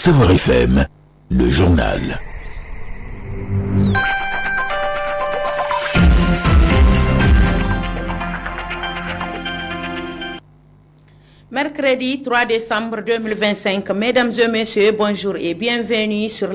Savoir FM, le journal. Mercredi 3 décembre 2025, mesdames et messieurs, bonjour et bienvenue sur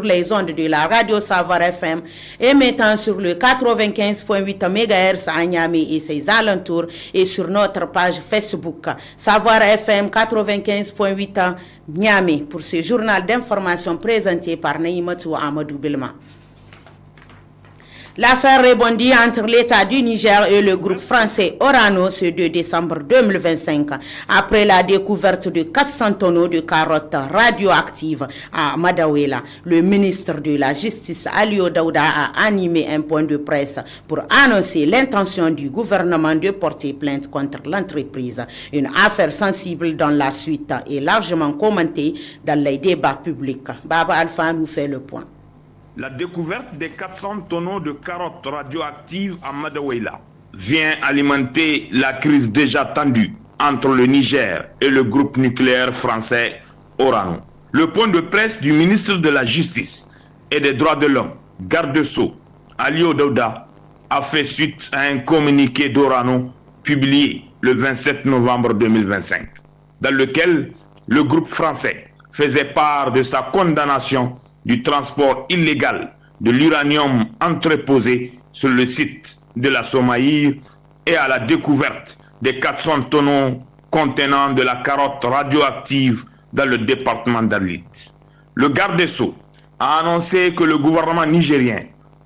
les ondes de la radio Savoir FM, émettant sur le 95.8 MHz à Niamey et ses alentours et sur notre page Facebook Savoir FM 95.8 Niamey pour ce journal d'information présenté par Naïmatou Amadou Bilma. L'affaire rebondit entre l'État du Niger et le groupe français Orano ce 2 décembre 2025 après la découverte de 400 tonneaux de carottes radioactives à Madaouela. Le ministre de la Justice Alio Daouda a animé un point de presse pour annoncer l'intention du gouvernement de porter plainte contre l'entreprise. Une affaire sensible dans la suite et largement commentée dans les débats publics. Baba Alpha nous fait le point. La découverte des 400 tonneaux de carottes radioactives à Madaouela vient alimenter la crise déjà tendue entre le Niger et le groupe nucléaire français Orano. Le point de presse du ministre de la Justice et des Droits de l'Homme, garde des Sceaux, Alio Daouda, a fait suite à un communiqué d'Orano publié le 27 novembre 2025, dans lequel le groupe français faisait part de sa condamnation du transport illégal de l'uranium entreposé sur le site de la Somaïre et à la découverte des 400 tonneaux contenant de la carotte radioactive dans le département d'Arlit. Le garde des Sceaux a annoncé que le gouvernement nigérien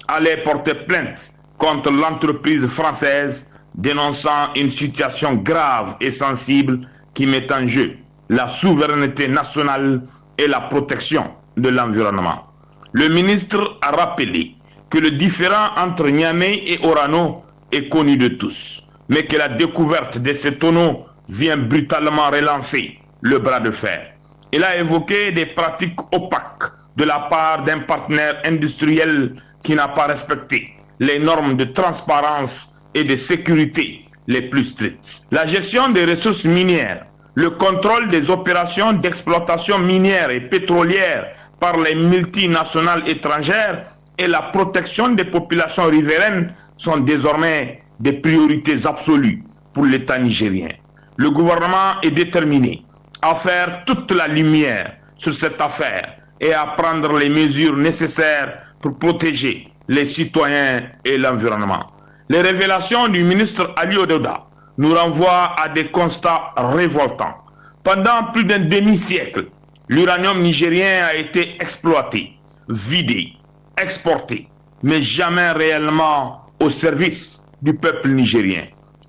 allait porter plainte contre l'entreprise française, dénonçant une situation grave et sensible qui met en jeu la souveraineté nationale et la protection de l'environnement. Le ministre a rappelé que le différend entre Niamey et Orano est connu de tous, mais que la découverte de ces tonneaux vient brutalement relancer le bras de fer. Il a évoqué des pratiques opaques de la part d'un partenaire industriel qui n'a pas respecté les normes de transparence et de sécurité les plus strictes. La gestion des ressources minières, le contrôle des opérations d'exploitation minière et pétrolière par les multinationales étrangères et la protection des populations riveraines sont désormais des priorités absolues pour l'État nigérien. Le gouvernement est déterminé à faire toute la lumière sur cette affaire et à prendre les mesures nécessaires pour protéger les citoyens et l'environnement. Les révélations du ministre Alio Daouda nous renvoient à des constats révoltants. Pendant plus d'un demi-siècle, l'uranium nigérien a été exploité, vidé, exporté, mais jamais réellement au service du peuple nigérien.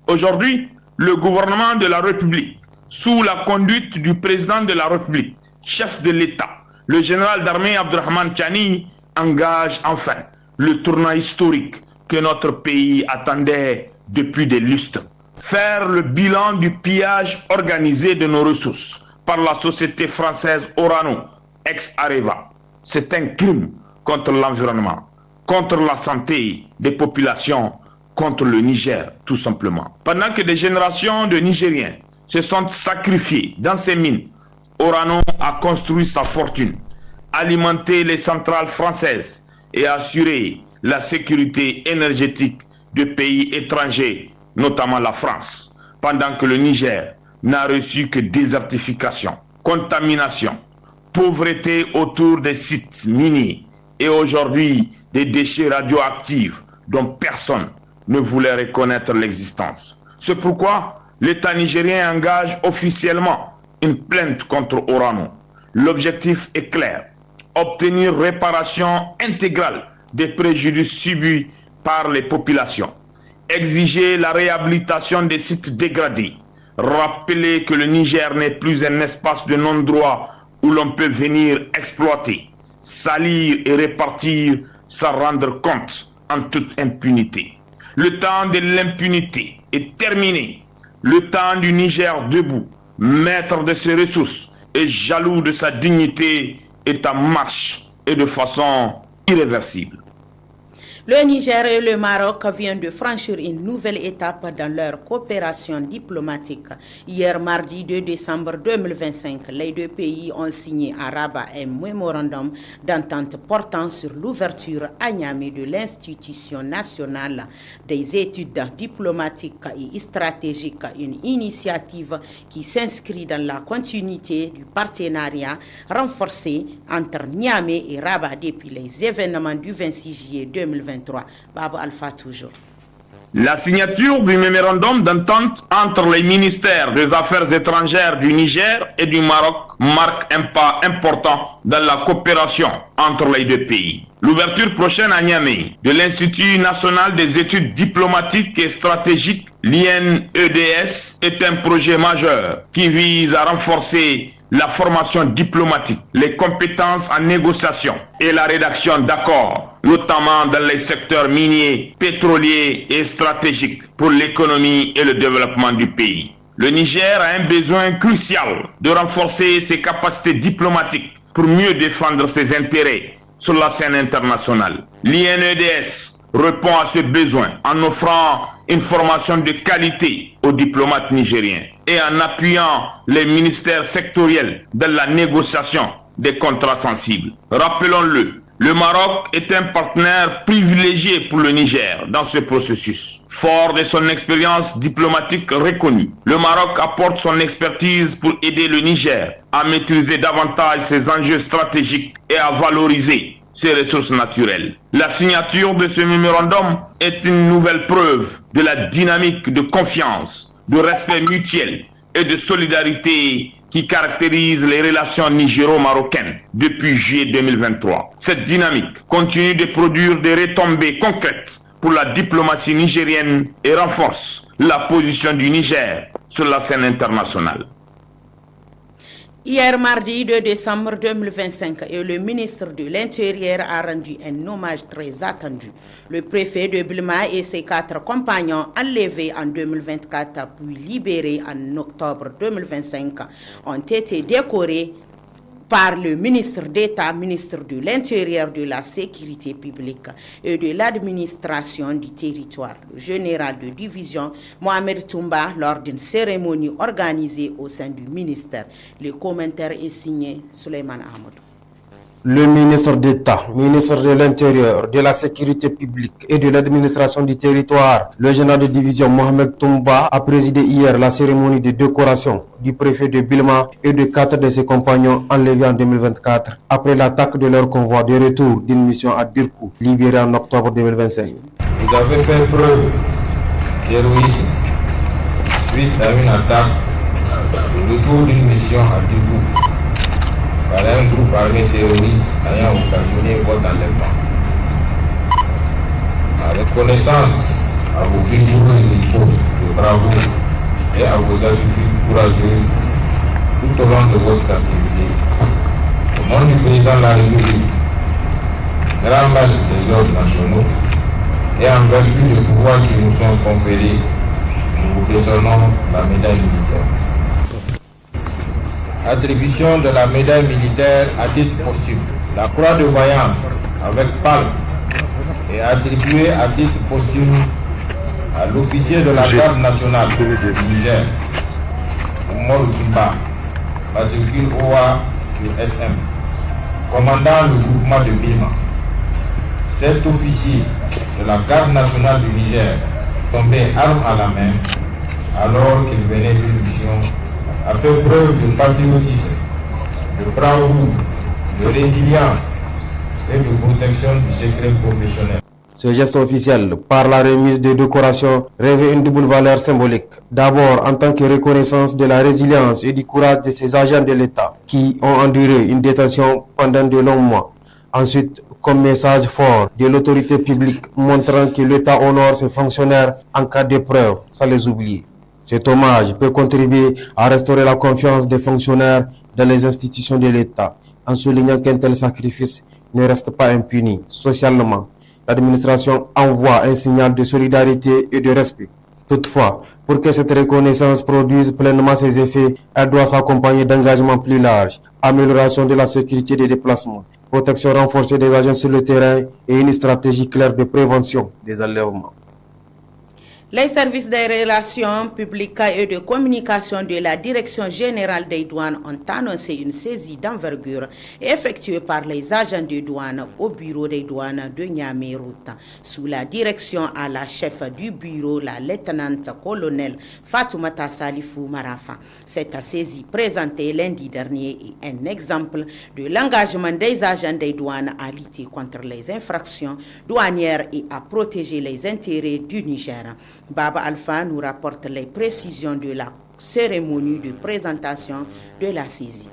Aujourd'hui, le gouvernement de la République, sous la conduite du président de la République, chef de l'État, le général d'armée Abdurrahman Tchani, engage enfin le tournant historique que notre pays attendait depuis des lustres. Faire le bilan du pillage organisé de nos ressources par la société française Orano, ex-Areva. C'est un crime contre l'environnement, contre la santé des populations, contre le Niger, tout simplement. Pendant que des générations de Nigériens se sont sacrifiés dans ces mines, Orano a construit sa fortune, alimenté les centrales françaises et assuré la sécurité énergétique de pays étrangers, notamment la France, pendant que le Niger n'a reçu que désertification, contamination, pauvreté autour des sites miniers et aujourd'hui des déchets radioactifs dont personne ne voulait reconnaître l'existence. C'est pourquoi l'État nigérien engage officiellement une plainte contre Orano. L'objectif est clair, obtenir réparation intégrale des préjudices subis par les populations, exiger la réhabilitation des sites dégradés, rappeler que le Niger n'est plus un espace de non-droit où l'on peut venir exploiter, salir et répartir sans rendre compte en toute impunité. Le temps de l'impunité est terminé. Le temps du Niger debout, maître de ses ressources et jaloux de sa dignité, est en marche et de façon irréversible. Le Niger et le Maroc viennent de franchir une nouvelle étape dans leur coopération diplomatique. Hier, mardi 2 décembre 2025, les deux pays ont signé à Rabat un mémorandum d'entente portant sur l'ouverture à Niamey de l'Institution nationale des études diplomatiques et stratégiques, une initiative qui s'inscrit dans la continuité du partenariat renforcé entre Niamey et Rabat depuis les événements du 26 juillet 2023. Baba Alpha toujours. La signature du mémorandum d'entente entre les ministères des Affaires étrangères du Niger et du Maroc marque un pas important dans la coopération entre les deux pays. L'ouverture prochaine à Niamey de l'Institut national des études diplomatiques et stratégiques, l'INEDS, est un projet majeur qui vise à renforcer la formation diplomatique, les compétences en négociation et la rédaction d'accords, notamment dans les secteurs miniers, pétroliers et stratégiques pour l'économie et le développement du pays. Le Niger a un besoin crucial de renforcer ses capacités diplomatiques pour mieux défendre ses intérêts sur la scène internationale. L'INEDS répond à ce besoin en offrant une formation de qualité aux diplomates nigériens et en appuyant les ministères sectoriels dans la négociation des contrats sensibles. Rappelons-le, le Maroc est un partenaire privilégié pour le Niger dans ce processus. Fort de son expérience diplomatique reconnue, le Maroc apporte son expertise pour aider le Niger à maîtriser davantage ses enjeux stratégiques et à valoriser ses ressources naturelles. La signature de ce mémorandum est une nouvelle preuve de la dynamique de confiance, de respect mutuel et de solidarité qui caractérise les relations nigéro-marocaines depuis juillet 2023. Cette dynamique continue de produire des retombées concrètes pour la diplomatie nigérienne et renforce la position du Niger sur la scène internationale. Hier mardi 2 décembre 2025, le ministre de l'Intérieur a rendu un hommage très attendu. Le préfet de Bilma et ses 4 compagnons enlevés en 2024 puis libérés en octobre 2025 ont été décorés par le ministre d'État, ministre de l'Intérieur, de la Sécurité publique et de l'administration du territoire, le général de division Mohamed Toumba, lors d'une cérémonie organisée au sein du ministère. Le commentaire est signé Suleiman Ahmadou. Le ministre d'État, ministre de l'Intérieur, de la Sécurité publique et de l'administration du territoire, le général de division Mohamed Toumba, a présidé hier la cérémonie de décoration du préfet de Bilma et de 4 de ses compagnons enlevés en 2024 après l'attaque de leur convoi de retour d'une mission à Dirkou, libéré en octobre 2025. Vous avez fait preuve d'héroïsme suite à une attaque de retour d'une mission à Dirkou par un groupe armé terroriste ayant occasionné votre enlèvement. La reconnaissance à vos vigoureuses épaules de bravoure et à vos attitudes courageuses tout au long de votre activité. Au nom du président de la République, grand maître des ordres nationaux, et en vertu des pouvoirs qui nous sont conférés, nous vous décernons la médaille militaire. Attribution de la médaille militaire à titre posthume. La croix de vaillance avec palme est attribuée à titre posthume à l'officier de la garde nationale du Niger, Oumar Kimba, matricule OA sur SM, commandant le groupement de Bilma. Cet officier de la garde nationale du Niger tombé arme à la main alors qu'il venait d'une mission a fait preuve de patriotisme, de bravoure, de résilience et de protection du secret professionnel. Ce geste officiel, par la remise de décorations, revêt une double valeur symbolique. D'abord, en tant que reconnaissance de la résilience et du courage de ces agents de l'État qui ont enduré une détention pendant de longs mois. Ensuite, comme message fort de l'autorité publique montrant que l'État honore ses fonctionnaires en cas d'épreuve, sans les oublier. Cet hommage peut contribuer à restaurer la confiance des fonctionnaires dans les institutions de l'État, en soulignant qu'un tel sacrifice ne reste pas impuni socialement. L'administration envoie un signal de solidarité et de respect. Toutefois, pour que cette reconnaissance produise pleinement ses effets, elle doit s'accompagner d'engagements plus larges, amélioration de la sécurité des déplacements, protection renforcée des agents sur le terrain et une stratégie claire de prévention des enlèvements. Les services des relations publiques et de communication de la Direction générale des douanes ont annoncé une saisie d'envergure effectuée par les agents de douane au bureau des douanes de Niamey-Route, sous la direction à la chef du bureau, la lieutenant-colonel Fatoumata Salifou Marafa. Cette saisie présentée lundi dernier est un exemple de l'engagement des agents des douanes à lutter contre les infractions douanières et à protéger les intérêts du Niger. Baba Alpha nous rapporte les précisions de la cérémonie de présentation de la saisie.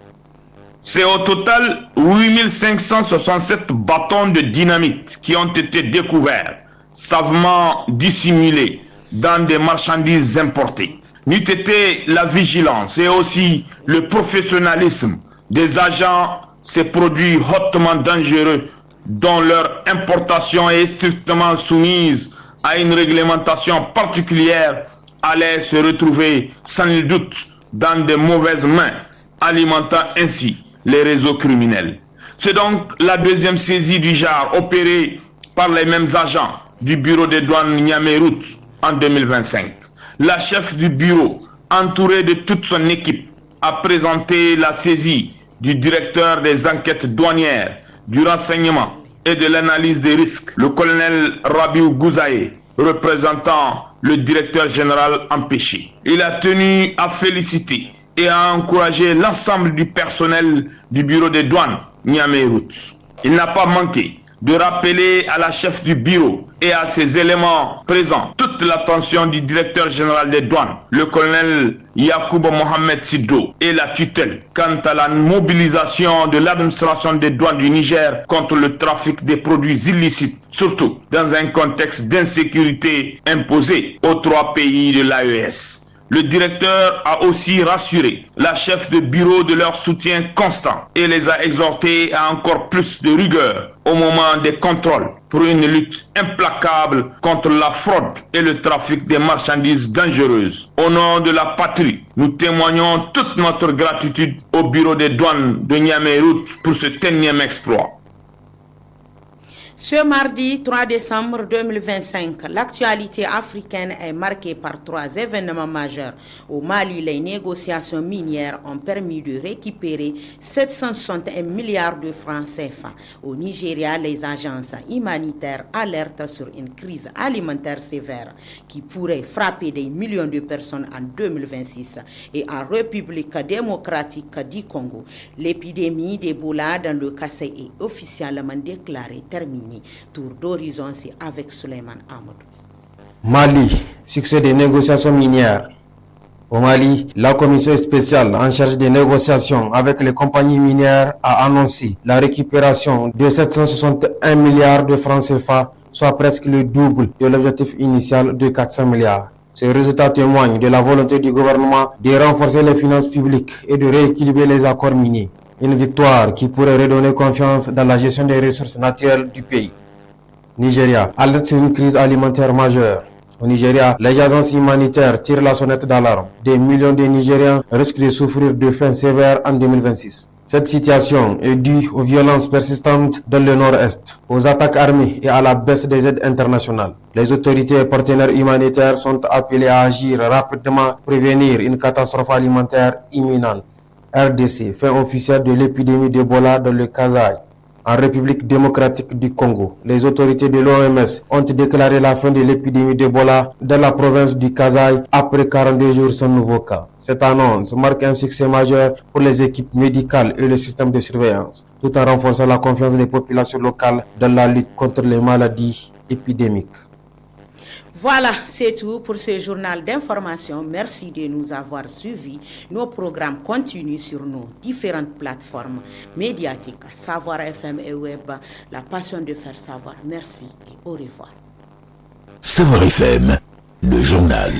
C'est au total 8567 bâtons de dynamite qui ont été découverts, savamment dissimulés dans des marchandises importées. N'eût été la vigilance et aussi le professionnalisme des agents, ces produits hautement dangereux dont leur importation est strictement soumise à une réglementation particulière allait se retrouver sans nul doute dans de mauvaises mains, alimentant ainsi les réseaux criminels. C'est donc la deuxième saisie du genre opérée par les mêmes agents du bureau des douanes Niamey-Route en 2025. La chef du bureau, entourée de toute son équipe, a présenté la saisie du directeur des enquêtes douanières, du renseignement et de l'analyse des risques, le colonel Rabiou Gouzaï, représentant le directeur général empêché. Il a tenu à féliciter et à encourager l'ensemble du personnel du bureau des douanes Niamey-Route. Il n'a pas manqué de rappeler à la chef du bureau et à ses éléments présents toute l'attention du directeur général des douanes, le colonel Yacouba Mohamed Siddo, et la tutelle quant à la mobilisation de l'administration des douanes du Niger contre le trafic des produits illicites, surtout dans un contexte d'insécurité imposé aux 3 pays de l'AES. Le directeur a aussi rassuré la chef de bureau de leur soutien constant et les a exhortés à encore plus de rigueur au moment des contrôles pour une lutte implacable contre la fraude et le trafic des marchandises dangereuses. Au nom de la patrie, nous témoignons toute notre gratitude au bureau des douanes de Niamey-Route pour ce 10e exploit. Ce mardi 3 décembre 2025, l'actualité africaine est marquée par 3 événements majeurs. Au Mali, les négociations minières ont permis de récupérer 761 milliards de francs CFA. Au Nigeria, les agences humanitaires alertent sur une crise alimentaire sévère qui pourrait frapper des millions de personnes en 2026. Et en République démocratique du Congo, l'épidémie d'Ebola dans le Kassai est officiellement déclarée terminée. Tour d'horizon, c'est avec Suleiman Amadou. Mali, succès des négociations minières. Au Mali, la commission spéciale en charge des négociations avec les compagnies minières a annoncé la récupération de 761 milliards de francs CFA, soit presque le double de l'objectif initial de 400 milliards. Ce résultat témoigne de la volonté du gouvernement de renforcer les finances publiques et de rééquilibrer les accords miniers. Une victoire qui pourrait redonner confiance dans la gestion des ressources naturelles du pays. Nigeria alerte une crise alimentaire majeure. Au Nigeria, les agences humanitaires tirent la sonnette d'alarme. Des millions de Nigériens risquent de souffrir de faim sévère en 2026. Cette situation est due aux violences persistantes dans le nord-est, aux attaques armées et à la baisse des aides internationales. Les autorités et partenaires humanitaires sont appelés à agir rapidement pour prévenir une catastrophe alimentaire imminente. RDC, fin officiel de l'épidémie d'Ebola dans le Kasaï. En République démocratique du Congo, les autorités de l'OMS ont déclaré la fin de l'épidémie d'Ebola dans la province du Kasaï après 42 jours sans nouveau cas. Cette annonce marque un succès majeur pour les équipes médicales et le système de surveillance, tout en renforçant la confiance des populations locales dans la lutte contre les maladies épidémiques. Voilà, c'est tout pour ce journal d'information. Merci de nous avoir suivis. Nos programmes continuent sur nos différentes plateformes médiatiques, Savoir FM et Web, la passion de faire savoir. Merci et au revoir. Savoir FM, le journal.